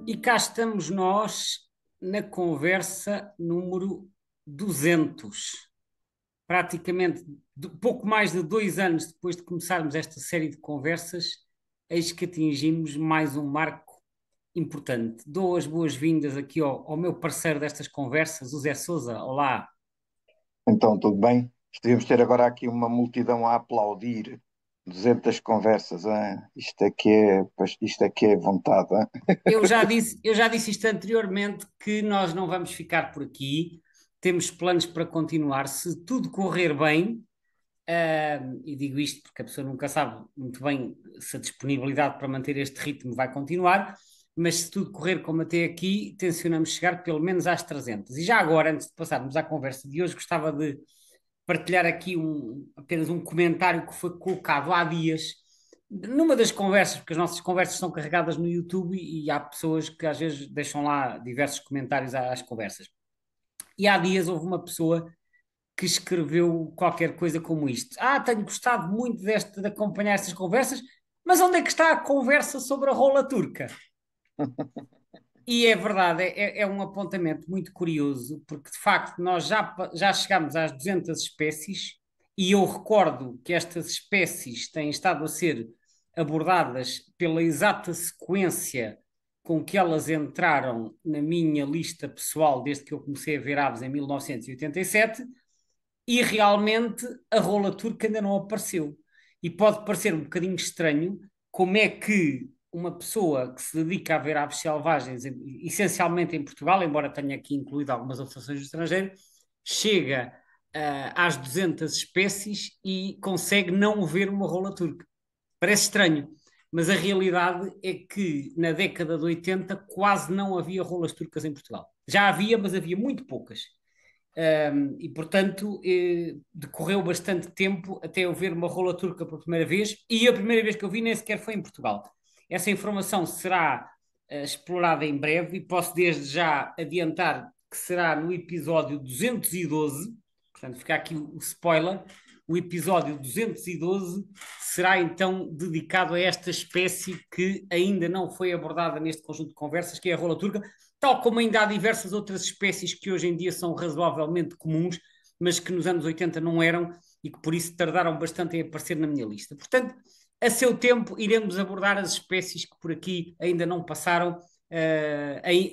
E cá estamos nós na conversa número 200. Praticamente pouco mais de 2 anos depois de começarmos esta série de conversas, eis que atingimos mais um marco importante. Dou as boas-vindas aqui ao meu parceiro destas conversas, o Zé Sousa. Olá. Então, tudo bem? Devíamos ter agora aqui uma multidão a aplaudir 200 conversas. Isto é que é vontade. Hein? Eu já disse isto anteriormente, que nós não vamos ficar por aqui. Temos planos para continuar. Se tudo correr bem, e digo isto porque a pessoa nunca sabe muito bem se a disponibilidade para manter este ritmo vai continuar, mas se tudo correr como até aqui, tencionamos chegar pelo menos às 300. E já agora, antes de passarmos à conversa de hoje, gostava de partilhar aqui apenas um comentário que foi colocado há dias numa das conversas, porque as nossas conversas são carregadas no YouTube e há pessoas que às vezes deixam lá diversos comentários às conversas. E há dias houve uma pessoa que escreveu qualquer coisa como isto. Tenho gostado muito de acompanhar estas conversas, mas onde é que está a conversa sobre a rola turca? E é verdade, é um apontamento muito curioso, porque de facto nós já chegámos às 200 espécies, e eu recordo que estas espécies têm estado a ser abordadas pela exata sequência com que elas entraram na minha lista pessoal desde que eu comecei a ver aves em 1987, e realmente a rola turca ainda não apareceu. E pode parecer um bocadinho estranho como é que uma pessoa que se dedica a ver aves selvagens, essencialmente em Portugal, embora tenha aqui incluído algumas observações do estrangeiro, chega às 200 espécies e consegue não ver uma rola turca. Parece estranho, mas a realidade é que na década de 80 quase não havia rolas turcas em Portugal. Já havia, mas havia muito poucas. E portanto decorreu bastante tempo até eu ver uma rola turca pela primeira vez, e a primeira vez que eu vi nem sequer foi em Portugal. Essa informação será explorada em breve, e posso desde já adiantar que será no episódio 212. Portanto, fica aqui o spoiler. O episódio 212 será então dedicado a esta espécie que ainda não foi abordada neste conjunto de conversas, que é a rola turca, tal como ainda há diversas outras espécies que hoje em dia são razoavelmente comuns, mas que nos anos 80 não eram, e que por isso tardaram bastante em aparecer na minha lista. Portanto, a seu tempo iremos abordar as espécies que por aqui ainda não passaram,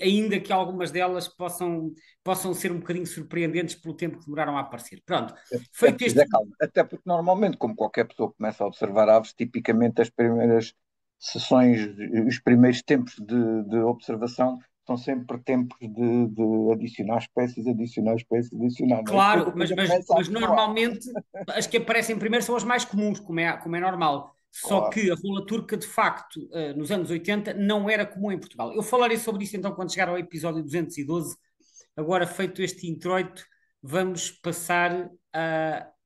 ainda que algumas delas possam ser um bocadinho surpreendentes pelo tempo que demoraram a aparecer. Pronto, É feito preciso este. é calma. Até porque normalmente, como qualquer pessoa começa a observar aves, tipicamente as primeiras sessões, os primeiros tempos de observação são sempre tempos de adicionar espécies, adicionar, não é? Depois Claro, a mas, coisa mas, começa a mas atoar. normalmente as que aparecem primeiro são as mais comuns, como é normal. Só Claro. que a rola turca, de facto, nos anos 80, não era comum em Portugal. Eu falarei sobre isso então quando chegar ao episódio 212. Agora, feito este introito, vamos passar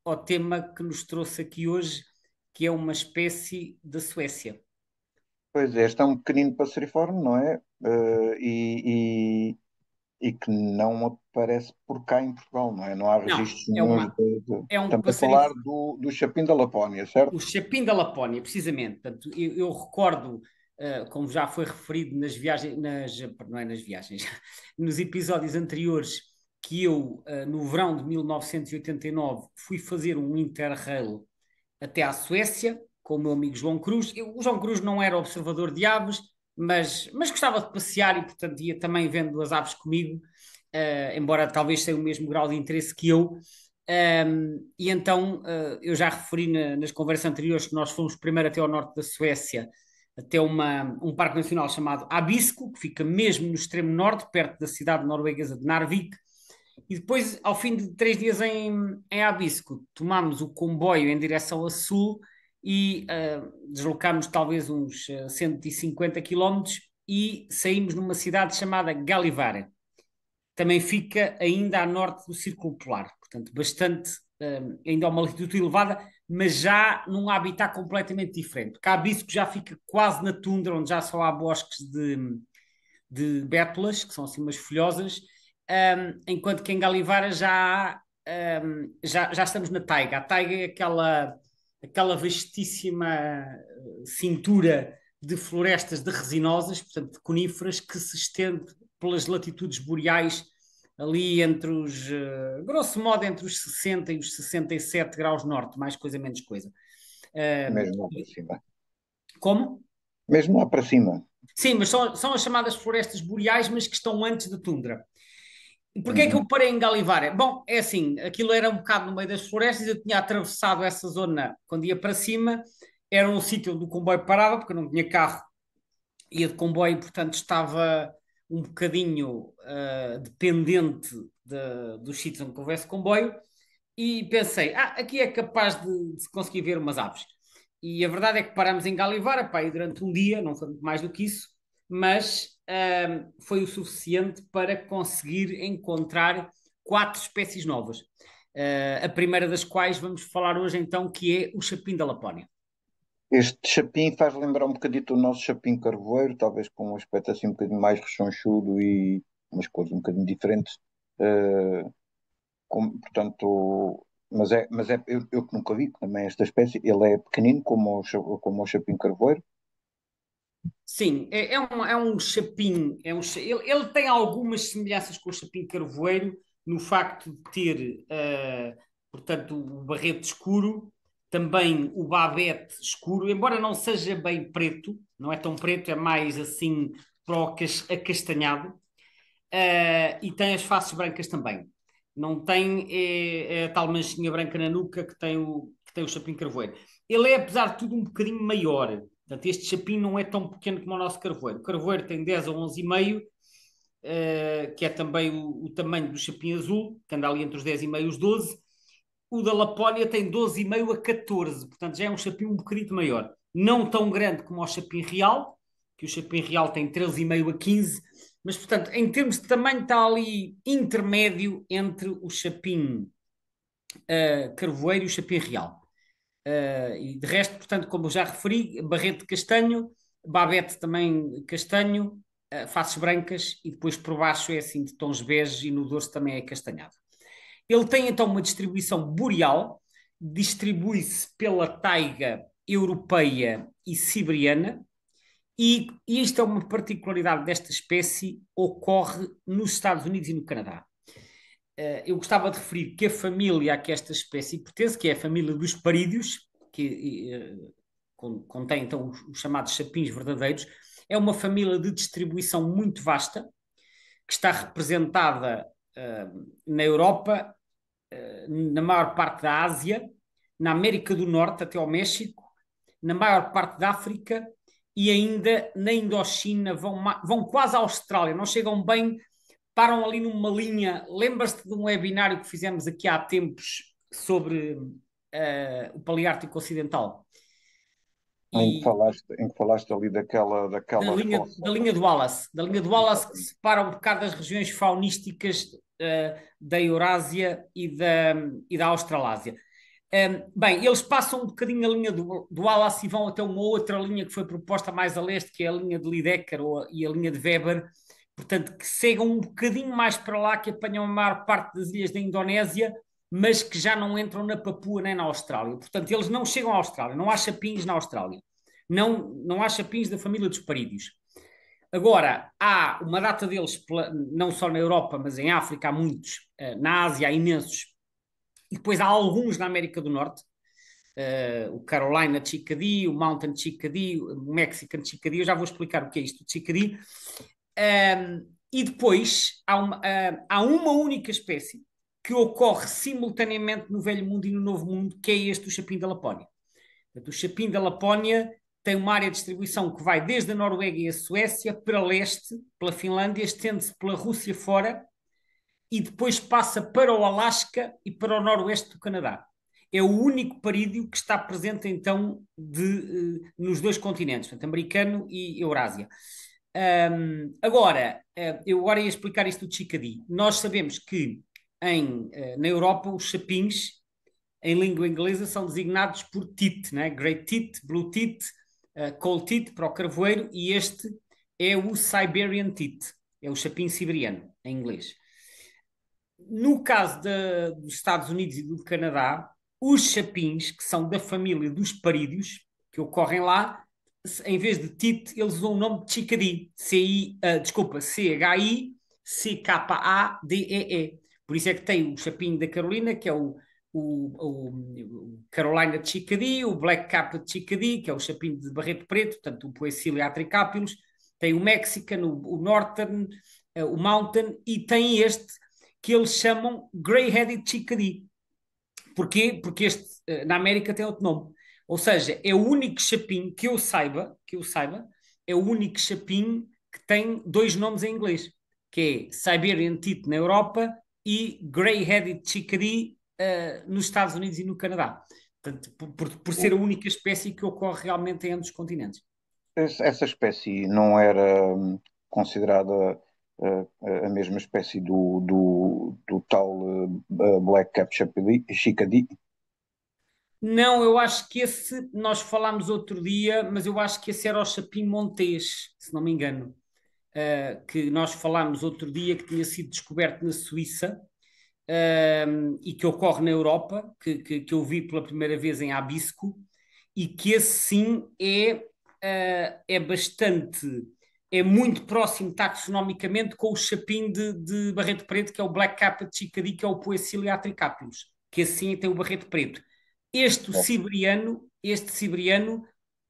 ao tema que nos trouxe aqui hoje, que é uma espécie da Suécia. Pois é, este é um pequenino passeriforme, não é? E que não aparece por cá em Portugal, não é? Não há Não, registros nenhuns de. é um Estamos a falar passarif. do chapim da Lapónia, certo? O Chapim da Lapónia, precisamente. Portanto, eu recordo, como já foi referido nas viagens, não é nas viagens, nos episódios anteriores, que eu, no verão de 1989, fui fazer um Interrail até à Suécia com o meu amigo João Cruz. O João Cruz não era observador de aves, mas gostava de passear, e, portanto, ia também vendo as aves comigo, embora talvez tenha o mesmo grau de interesse que eu. E então eu já referi nas conversas anteriores que nós fomos primeiro até ao norte da Suécia, até um parque nacional chamado Abisko, que fica mesmo no extremo norte, perto da cidade norueguesa de Narvik. E depois, ao fim de 3 dias em Abisko, tomámos o comboio em direção a sul e deslocámos talvez uns 150 quilómetros e saímos numa cidade chamada Gallivare. Também fica ainda a norte do Círculo Polar, portanto, bastante, ainda a uma latitude elevada, mas já num habitat completamente diferente. Porque Abisko já fica quase na tundra, onde já só há bosques de bétulas, que são assim umas folhosas, enquanto que em Galivara já estamos na taiga. A taiga é aquela vastíssima cintura de florestas de resinosas, portanto de coníferas, que se estende pelas latitudes boreais ali entre os, grosso modo, entre os 60 e os 67 graus norte, mais coisa, menos coisa. Mesmo lá para cima. Como? Mesmo lá para cima. Sim, mas são as chamadas florestas boreais, mas que estão antes da tundra. E porquê é que eu Uhum. parei em Galivara? Bom, é assim, aquilo era um bocado no meio das florestas, eu tinha atravessado essa zona quando ia para cima, era um sítio onde o comboio parava, porque eu não tinha carro, ia de comboio, portanto estava um bocadinho dependente dos sítios onde houvesse comboio, e pensei, aqui é capaz de se conseguir ver umas aves. E a verdade é que paramos em Galivara, pá, e durante um dia, não foi muito mais do que isso, mas foi o suficiente para conseguir encontrar 4 espécies novas. A primeira das quais vamos falar hoje então, que é o chapim da Lapónia. Este chapim faz lembrar um bocadito o nosso chapim carvoeiro, talvez com um aspecto assim um bocadinho mais rechonchudo e umas cores um bocadinho diferentes. Eh, portanto, eu que nunca vi também esta espécie, ele é pequenino como o chapim carvoeiro. Sim, é um chapim, ele tem algumas semelhanças com o chapim carvoeiro no facto de ter, portanto, o barrete escuro, também o babete escuro, embora não seja bem preto, não é tão preto, é mais assim para o acastanhado, e tem as faces brancas também. Não tem a tal manchinha branca na nuca que tem o chapim carvoeiro. Ele é, apesar de tudo, um bocadinho maior. Portanto, este chapim não é tão pequeno como o nosso carvoeiro. O carvoeiro tem 10 a 11,5, que é também o tamanho do chapim azul, que anda ali entre os 10,5 e os 12. O da Lapónia tem 12,5 a 14, portanto já é um chapim um bocadinho maior. Não tão grande como o chapim real, que o chapim real tem 13,5 a 15, mas portanto, em termos de tamanho, está ali intermédio entre o chapim carvoeiro e o chapim real. E de resto, portanto, como eu já referi, barrete castanho, babete também castanho, faces brancas e depois por baixo é assim de tons bege e no dorso também é castanhado. Ele tem então uma distribuição boreal, distribui-se pela taiga europeia e siberiana, e isto é uma particularidade desta espécie, ocorre nos Estados Unidos e no Canadá. Eu gostava de referir que a família a que esta espécie pertence, que é a família dos parídeos, que contém então os chamados chapins verdadeiros, é uma família de distribuição muito vasta, que está representada na Europa, na maior parte da Ásia, na América do Norte até ao México, na maior parte da África e ainda na Indochina, vão quase à Austrália, não chegam bem, param ali numa linha. Lembras-te de um webinário que fizemos aqui há tempos sobre o Paleártico Ocidental? E Em que falaste ali da daquela linha, fossa. da linha do Wallace, que Exatamente. separa um bocado das regiões faunísticas da Eurásia e da Australásia. Bem, eles passam um bocadinho a linha do Wallace e vão até uma outra linha que foi proposta mais a leste, que é a linha de Lydekker e a linha de Weber, portanto, que chegam um bocadinho mais para lá, que apanham a maior parte das ilhas da Indonésia, mas que já não entram na Papua nem na Austrália. Portanto, eles não chegam à Austrália, não há chapins na Austrália. Não há chapins da família dos parídeos. Agora, há uma data deles, não só na Europa, mas em África há muitos, na Ásia há imensos, e depois há alguns na América do Norte, o Carolina Chickadee, o Mountain Chickadee, o Mexican Chickadee, eu já vou explicar o que é isto de Chickadee. E depois há uma única espécie que ocorre simultaneamente no Velho Mundo e no Novo Mundo, que é este, o chapim da Lapónia. Portanto, o chapim da Lapónia tem uma área de distribuição que vai desde a Noruega e a Suécia para leste, pela Finlândia, estende-se pela Rússia fora e depois passa para o Alasca e para o noroeste do Canadá. É o único parídeo que está presente então nos dois continentes, portanto, americano e Eurásia. Agora, eu agora ia explicar isto do Chickadee. Nós sabemos que na Europa os chapins em língua inglesa são designados por tit, né? Great tit, blue tit, coal tit para o carvoeiro, e este é o Siberian tit, é o chapim siberiano em inglês. No caso dos Estados Unidos e do Canadá, os chapins, que são da família dos parídeos, que ocorrem lá, em vez de Tite, eles usam o nome de Chickadee. Desculpa, Chickadee. Por isso é que tem o chapinho da Carolina, que é o Carolina de Chickadee, o Black Cap de Chickadee, que é o chapinho de Barreto Preto, portanto o Poecilia atricapilus, tem o Mexican, o Northern, o Mountain, e tem este que eles chamam Grey-Headed Chickadee. Porquê? Porque este na América tem outro nome. Ou seja, é o único chapinho que eu saiba, é o único chapinho que tem dois nomes em inglês, que é Siberian Tit na Europa e Grey-Headed Chickadee nos Estados Unidos e no Canadá. Portanto, por ser a única espécie que ocorre realmente em ambos os continentes. Essa espécie não era considerada a mesma espécie do tal Black Cap Chickadee? Não, eu acho que esse nós falámos outro dia, mas eu acho que esse era o chapim montês, se não me engano. Que nós falámos outro dia, que tinha sido descoberto na Suíça, e que ocorre na Europa, que eu vi pela primeira vez em Abisko, e que esse sim é bastante, é muito próximo taxonomicamente com o chapim de Barreto Preto, que é o Black Cap de Chickadee, que é o Poecilia atricapilus, que assim tem o Barreto Preto. Este siberiano,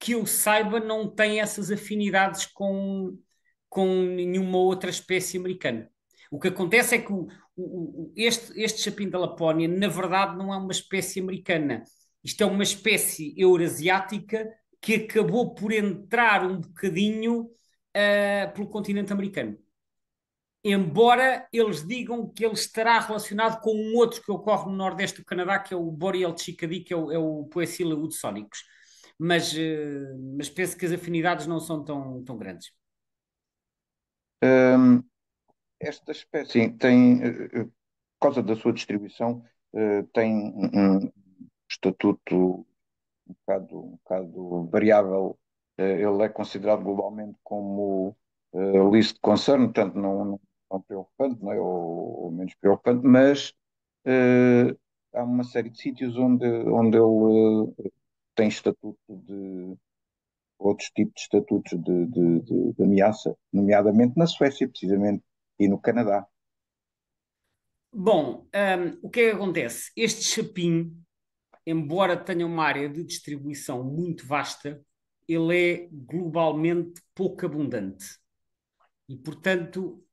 que eu saiba, não tem essas afinidades com nenhuma outra espécie americana. O que acontece é que este chapim da Lapónia, na verdade, não é uma espécie americana. Isto é uma espécie eurasiática que acabou por entrar um bocadinho pelo continente americano. Embora eles digam que ele estará relacionado com um outro que ocorre no nordeste do Canadá, que é o Boreal Chickadee, que é o Poecilia udsónicos. Mas penso que as afinidades não são tão grandes. Hum, Esta espécie tem, por causa da sua distribuição, tem um estatuto um bocado variável. Ele é considerado globalmente como least concern, portanto não preocupante, não é? Ou menos preocupante, mas há uma série de sítios onde ele tem estatuto de outros tipos de estatutos de ameaça, nomeadamente na Suécia, precisamente, e no Canadá. Bom, o que é que acontece? Este chapim, embora tenha uma área de distribuição muito vasta, ele é globalmente pouco abundante. E, portanto,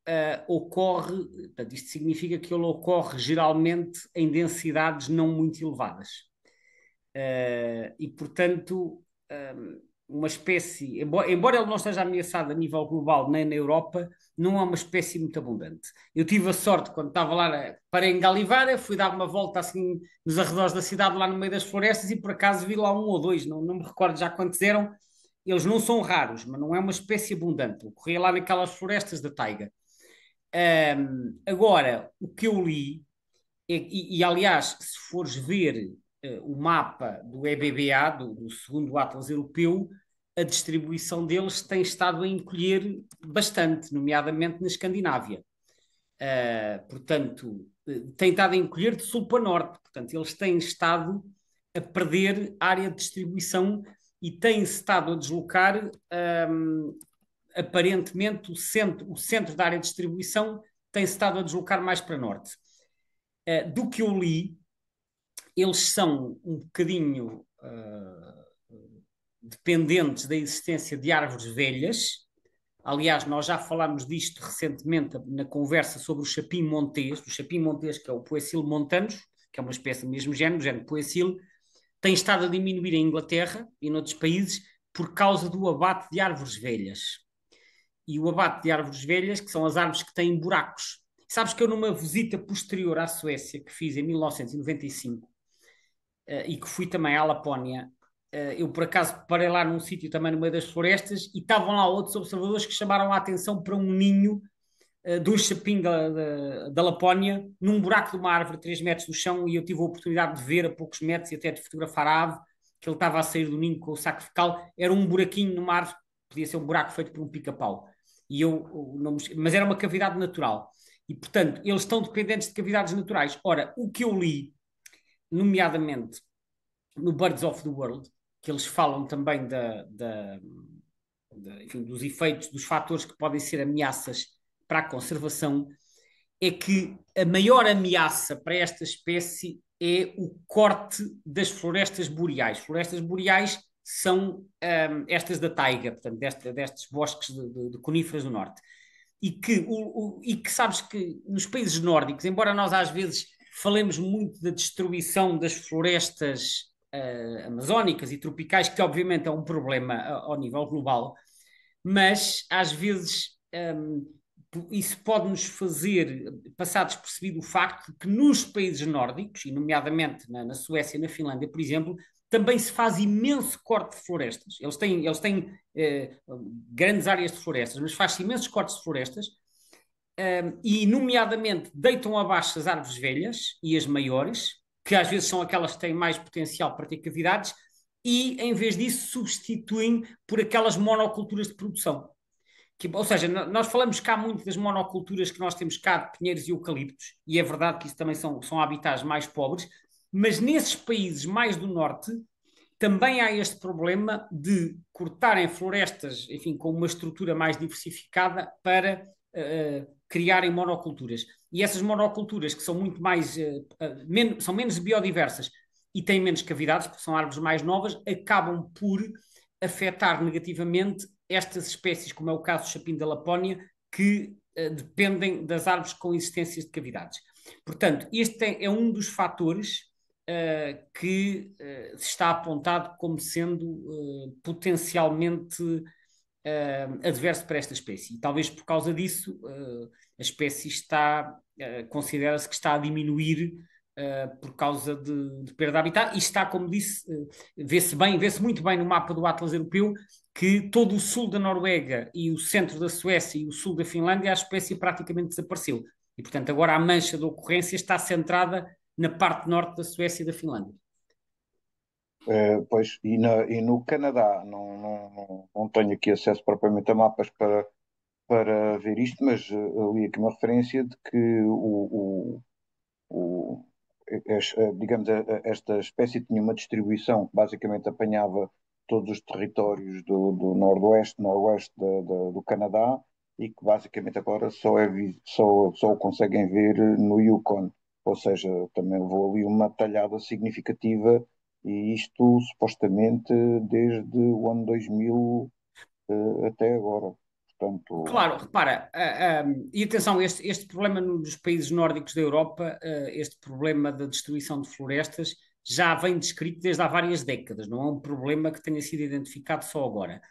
isto significa que ele ocorre geralmente em densidades não muito elevadas. E, portanto, uma espécie, embora ele não esteja ameaçado a nível global nem na Europa, não é uma espécie muito abundante. Eu tive a sorte, quando estava lá, parei em Galivara, fui dar uma volta assim nos arredores da cidade, lá no meio das florestas, e por acaso vi lá um ou dois, não me recordo já quantos eram. Eles não são raros, mas não é uma espécie abundante. Eu corria lá naquelas florestas da taiga. Agora, o que eu li, aliás, se fores ver o mapa do EBBA, do segundo Atlas Europeu, a distribuição deles tem estado a encolher bastante, nomeadamente na Escandinávia. Portanto, tem estado a encolher de sul para norte. Portanto, eles têm estado a perder área de distribuição e têm-se estado a deslocar, aparentemente, o centro da área de distribuição tem-se estado a deslocar mais para norte. Do que eu li, eles são um bocadinho dependentes da existência de árvores velhas. Aliás, nós já falámos disto recentemente na conversa sobre o chapim montês, que é o Poecile montanus, que é uma espécie do mesmo género Poecile, tem estado a diminuir em Inglaterra e noutros países por causa do abate de árvores velhas. E o abate de árvores velhas, que são as árvores que têm buracos. Sabes que eu, numa visita posterior à Suécia, que fiz em 1995, e que fui também à Lapónia, eu por acaso parei lá num sítio também no meio das florestas e estavam lá outros observadores que chamaram a atenção para um ninho de um chapim da Lapónia num buraco de uma árvore a 3 metros do chão, e eu tive a oportunidade de ver a poucos metros e até de fotografar a ave, que ele estava a sair do ninho com o saco fecal. Era um buraquinho numa árvore, podia ser um buraco feito por um pica-pau. Mas era uma cavidade natural. E, portanto, eles estão dependentes de cavidades naturais. Ora, o que eu li, nomeadamente no Birds of the World, que eles falam também enfim, dos efeitos, dos fatores que podem ser ameaças para a conservação, é que a maior ameaça para esta espécie é o corte das florestas boreais. Florestas boreais são estas da taiga, portanto, destes bosques de coníferas do norte. E que sabes que nos países nórdicos, embora nós às vezes falemos muito da destruição das florestas amazónicas e tropicais, que obviamente é um problema ao nível global, mas às vezes isso pode-nos fazer passar despercebido o facto de que nos países nórdicos, e nomeadamente na Suécia e na Finlândia, por exemplo, também se faz imenso corte de florestas. Eles têm grandes áreas de florestas, mas faz-se imensos cortes de florestas, e nomeadamente deitam abaixo as árvores velhas e as maiores, que às vezes são aquelas que têm mais potencial para ter cavidades, e em vez disso substituem por aquelas monoculturas de produção. Ou seja, nós falamos cá muito das monoculturas que nós temos cá, de pinheiros e eucaliptos, e é verdade que isso também são habitats mais pobres, mas nesses países mais do norte também há este problema de cortarem florestas, enfim, com uma estrutura mais diversificada para criarem monoculturas. E essas monoculturas, que são muito mais, são menos biodiversas e têm menos cavidades, porque são árvores mais novas, acabam por afetar negativamente estas espécies, como é o caso do chapim da Lapónia, que dependem das árvores com existências de cavidades. Portanto, este é um dos fatores que está apontado como sendo potencialmente adverso para esta espécie. E talvez por causa disso a espécie considera-se que está a diminuir por causa de perda de habitat, e está, como disse, vê-se muito bem no mapa do Atlas Europeu que todo o sul da Noruega e o centro da Suécia e o sul da Finlândia a espécie praticamente desapareceu. E, portanto, agora a mancha da ocorrência está centrada na parte norte da Suécia e da Finlândia. Pois, e no Canadá, não tenho aqui acesso propriamente a mapas para ver isto, mas li aqui uma referência de que o, digamos, esta espécie tinha uma distribuição que basicamente apanhava todos os territórios do noroeste do Canadá, e que basicamente agora só o conseguem ver no Yukon. Ou seja, também levou ali uma talhada significativa, e isto supostamente desde o ano 2000 até agora. Portanto, Claro, repara, e atenção, este problema nos países nórdicos da Europa, este problema da destruição de florestas, já vem descrito desde há várias décadas, não é um problema que tenha sido identificado só agora.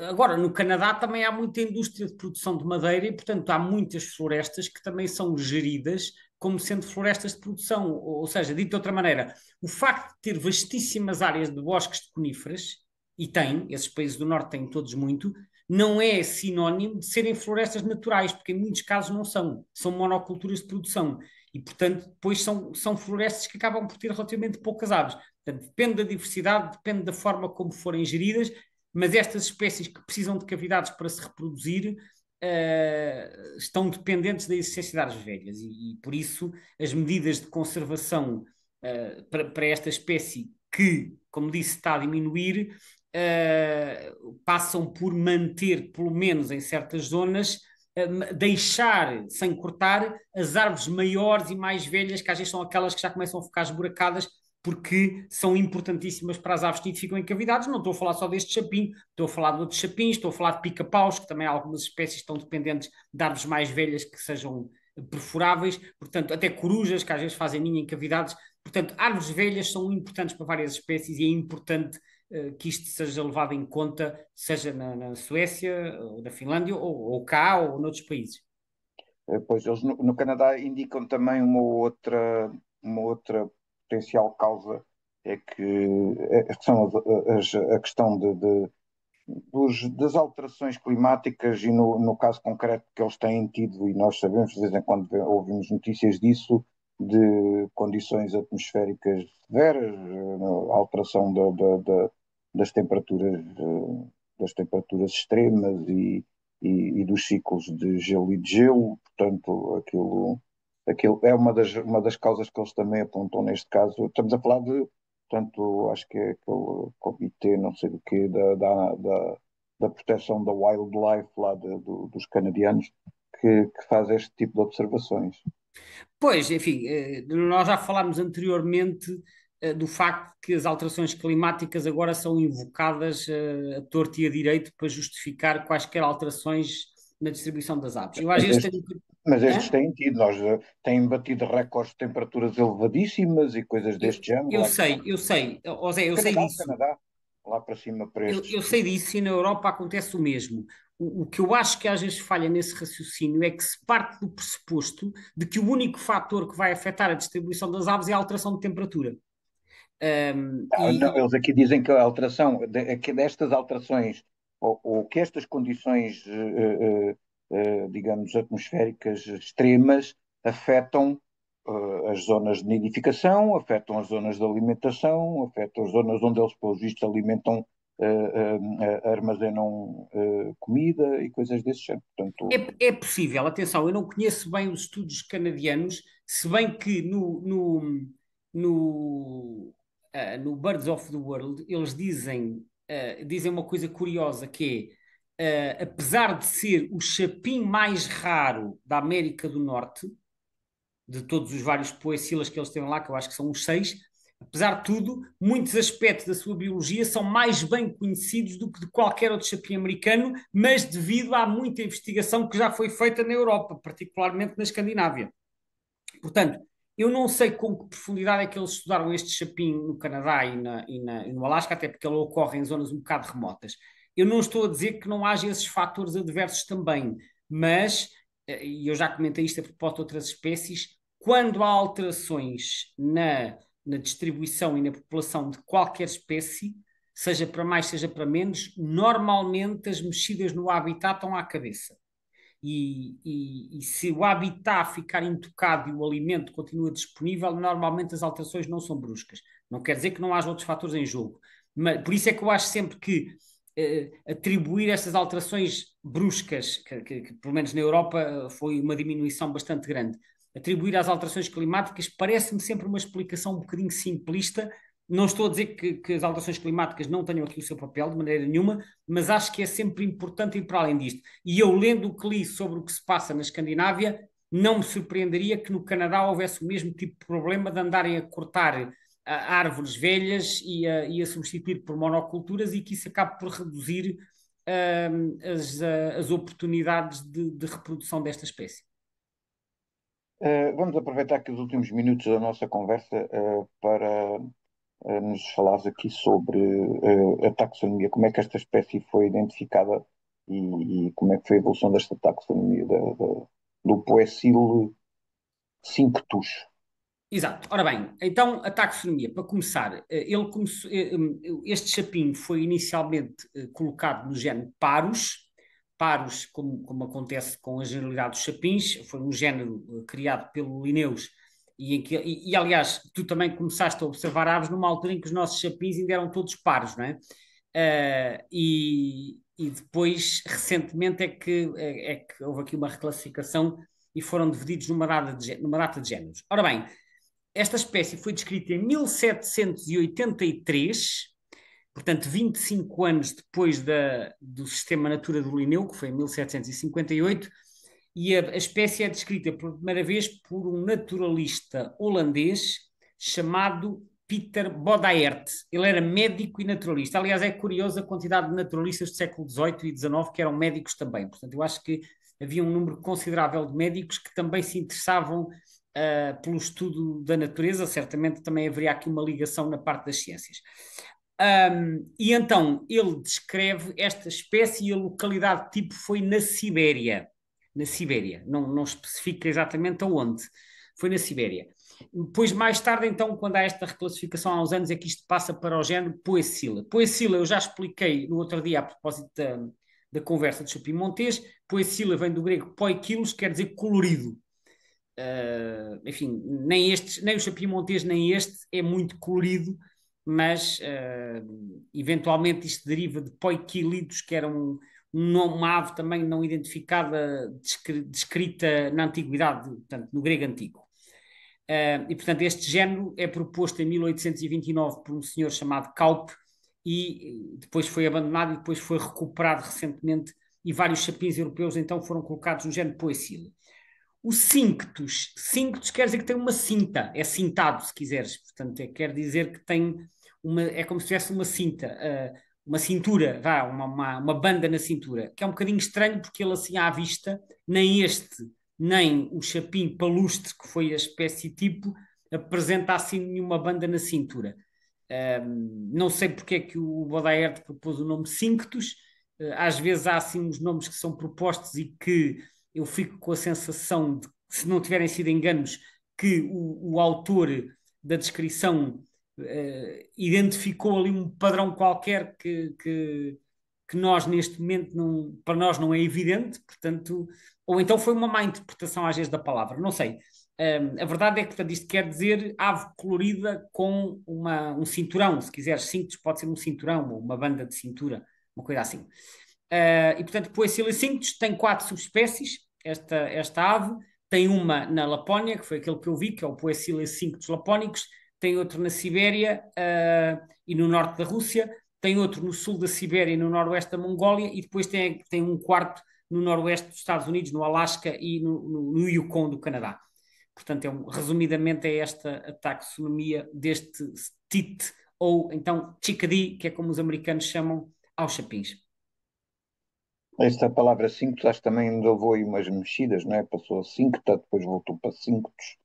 Agora, no Canadá também há muita indústria de produção de madeira e, portanto, há muitas florestas que também são geridas como sendo florestas de produção. Ou seja, dito de outra maneira, o facto de ter vastíssimas áreas de bosques de coníferas, e tem, esses países do norte têm todos muito, não é sinónimo de serem florestas naturais, porque em muitos casos não são. São monoculturas de produção. E, portanto, depois são florestas que acabam por ter relativamente poucas aves. Portanto, depende da diversidade, depende da forma como forem geridas, mas estas espécies que precisam de cavidades para se reproduzir estão dependentes da existência de árvores velhas, e por isso as medidas de conservação para esta espécie, que, como disse, está a diminuir, passam por manter, pelo menos em certas zonas, deixar sem cortar as árvores maiores e mais velhas, que às vezes são aquelas que já começam a ficar esburacadas, porque são importantíssimas para as aves que ficam em cavidades. Não estou a falar só deste chapim, estou a falar de outros chapins, estou a falar de pica-paus, que também há algumas espécies que estão dependentes de árvores mais velhas que sejam perfuráveis, portanto, até corujas, que às vezes fazem ninho em cavidades. Portanto, árvores velhas são importantes para várias espécies, e é importante que isto seja levado em conta, seja na Suécia, ou na Finlândia, ou cá, ou noutros países. pois eles no Canadá indicam também uma outra potencial causa, é que são a questão das alterações climáticas, e no caso concreto que eles têm tido, e nós sabemos, de vez em quando ouvimos notícias disso, de condições atmosféricas severas, alteração das temperaturas, extremas, e dos ciclos de gelo e de gelo. Portanto, aquilo é uma das causas que eles também apontam neste caso. Estamos a falar de, portanto, acho que é aquele comitê, não sei do quê, da da proteção da wildlife lá dos canadianos que faz este tipo de observações. Pois, enfim, nós já falámos anteriormente do facto que as alterações climáticas agora são invocadas a torto e a direito para justificar quaisquer alterações na distribuição das aves. Eu às Mas, vezes este, tenho. mas estes Hã? têm tido, têm batido recordes de temperaturas elevadíssima e coisas Eu, deste género eu lá sei, eu sei, ó Zé, eu sei Canadá, disso. Canadá, lá para cima para estes. Eu sei disso e na Europa acontece o mesmo. O que eu acho que às vezes falha nesse raciocínio é que se parte do pressuposto de que o único fator que vai afetar a distribuição das aves é a alteração de temperatura. Não, eles aqui dizem que a alteração, que destas alterações, ou que estas condições, digamos, atmosféricas extremas, afetam as zonas de nidificação, afetam as zonas de alimentação, afetam as zonas onde eles, pelos vistos, alimentam, armazenam comida e coisas desse género. Portanto, é possível, atenção, eu não conheço bem os estudos canadianos, se bem que no Birds of the World eles dizem uma coisa curiosa que é, apesar de ser o chapim mais raro da América do Norte, de todos os vários poecilas que eles têm lá, que eu acho que são uns seis, apesar de tudo, muitos aspectos da sua biologia são mais bem conhecidos do que de qualquer outro chapim americano, mas devido a muita investigação que já foi feita na Europa, particularmente na Escandinávia. Portanto, eu não sei com que profundidade é que eles estudaram este chapim no Canadá e no Alasca, até porque ele ocorre em zonas um bocado remotas. Eu não estou a dizer que não haja esses fatores adversos também, mas, e eu já comentei isto a propósito de outras espécies, quando há alterações na distribuição e na população de qualquer espécie, seja para mais, seja para menos, normalmente as mexidas no habitat estão à cabeça. E se o habitat ficar intocado e o alimento continua disponível, normalmente as alterações não são bruscas. Não quer dizer que não haja outros fatores em jogo. Mas, por isso é que eu acho sempre que atribuir estas alterações bruscas, que pelo menos na Europa foi uma diminuição bastante grande, atribuir às alterações climáticas parece-me sempre uma explicação um bocadinho simplista. Não estou a dizer que as alterações climáticas não tenham aqui o seu papel de maneira nenhuma, mas acho que é sempre importante ir para além disto. E eu, lendo o que li sobre o que se passa na Escandinávia, não me surpreenderia que no Canadá houvesse o mesmo tipo de problema de andarem a cortar árvores velhas e a substituir por monoculturas e que isso acabe por reduzir as oportunidades de reprodução desta espécie. vamos aproveitar aqui os últimos minutos da nossa conversa para nos falares aqui sobre a taxonomia, como é que esta espécie foi identificada e como é que foi a evolução desta taxonomia do Poecile cinctus. Exato. Ora bem, então a taxonomia, para começar, este chapim foi inicialmente colocado no género Parus. Parus, como acontece com a generalidade dos chapins, foi um género criado pelo Linnaeus aliás, tu também começaste a observar aves numa altura em que os nossos chapins ainda eram todos pares, não é? E depois, recentemente, é que houve aqui uma reclassificação e foram divididos numa data de géneros. Ora bem, esta espécie foi descrita em 1783, portanto 25 anos depois do sistema Natura do Linneu, que foi em 1758, e a espécie é descrita pela primeira vez por um naturalista holandês chamado Peter Bodaert. Ele era médico e naturalista. Aliás, é curioso a quantidade de naturalistas do século XVIII e XIX que eram médicos também. Portanto, eu acho que havia um número considerável de médicos que também se interessavam pelo estudo da natureza. Certamente também haveria aqui uma ligação na parte das ciências. E então ele descreve esta espécie e a localidade tipo foi na Sibéria. Na Sibéria, não especifica exatamente aonde. Foi na Sibéria. Depois, mais tarde, então, quando há esta reclassificação há uns anos, é que isto passa para o género Poecila. Poecila eu já expliquei no outro dia a propósito da conversa de Chapim Montes. Poecila vem do grego poikilos, quer dizer colorido. Enfim, nem o Chapim Montes nem este é muito colorido, mas eventualmente isto deriva de poikilidos, que era uma ave também não identificada, descrita na antiguidade, portanto, no grego antigo. E, portanto, este género é proposto em 1829 por um senhor chamado Kaup, e depois foi abandonado e depois foi recuperado recentemente e vários chapins europeus então foram colocados no género Poecile. O cinctus quer dizer que tem uma cinta, é cintado se quiseres, portanto quer dizer que tem é como se tivesse uma cinta, uma cintura, uma banda na cintura, que é um bocadinho estranho porque ele assim à vista, nem este, nem o chapim palustre, que foi a espécie tipo, apresenta assim nenhuma banda na cintura. Não sei porque é que o Baudelaire propôs o nome Cinctus. Às vezes há assim uns nomes que são propostos e que eu fico com a sensação de, se não tiverem sido enganos, que o autor da descrição identificou ali um padrão qualquer que nós neste momento não, para nós não é evidente, portanto, ou então foi uma má interpretação às vezes da palavra, não sei. A verdade é que, portanto, isto quer dizer ave colorida com um cinturão, se quiseres, cintos pode ser um cinturão ou uma banda de cintura, uma coisa assim. E, portanto, Poecilia cinctus tem 4 subespécies, esta ave, tem uma na Lapónia, que foi aquele que eu vi, que é o Poecilia cinctus lapónicos, tem outro na Sibéria e no norte da Rússia, tem outro no sul da Sibéria e no noroeste da Mongólia, e depois tem um quarto no noroeste dos Estados Unidos, no Alasca e no Yukon do Canadá. Portanto, resumidamente é esta a taxonomia deste TIT, ou então Chickadee, que é como os americanos chamam aos chapins. Esta palavra cinctus acho que também levou aí umas mexidas, não é? Passou a cincta, depois voltou para cinctus,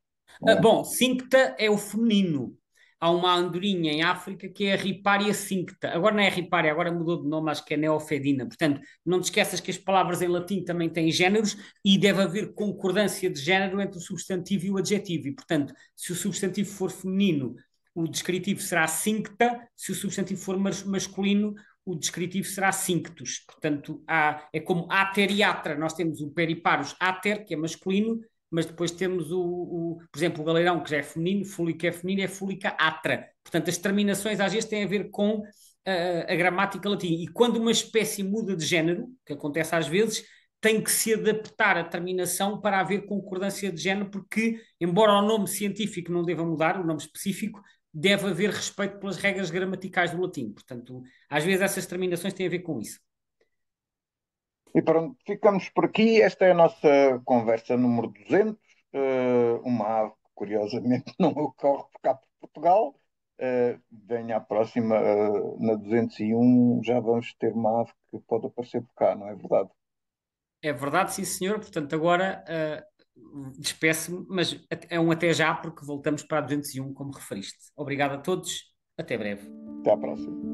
não é? Bom, cincta é o feminino. Há uma andorinha em África que é a Riparia cincta. Agora não é Riparia, agora mudou de nome, acho que é Neofedina. Portanto, não te esqueças que as palavras em latim também têm géneros e deve haver concordância de género entre o substantivo e o adjetivo. E, portanto, se o substantivo for feminino, o descritivo será cincta. Se o substantivo for masculino, o descritivo será cinctus. Portanto, é como ater e atra. Nós temos o periparos ater, que é masculino, mas depois temos por exemplo, o galeirão, que já é feminino, fúlica é feminino, é fúlica atra. Portanto, as terminações às vezes têm a ver com a gramática latina. E quando uma espécie muda de género, que acontece às vezes, tem que se adaptar a terminação para haver concordância de género, porque, embora o nome científico não deva mudar, o nome específico, deve haver respeito pelas regras gramaticais do latim. Portanto, às vezes essas terminações têm a ver com isso. E pronto, ficamos por aqui. Esta é a nossa conversa número 200. Uma ave que, curiosamente, não ocorre por cá por Portugal. Venha à próxima, na 201, já vamos ter uma ave que pode aparecer por cá, não é verdade? É verdade, sim, senhor. Portanto, agora despeço-me, mas é um até já, porque voltamos para a 201, como referiste. Obrigado a todos. Até breve. Até à próxima.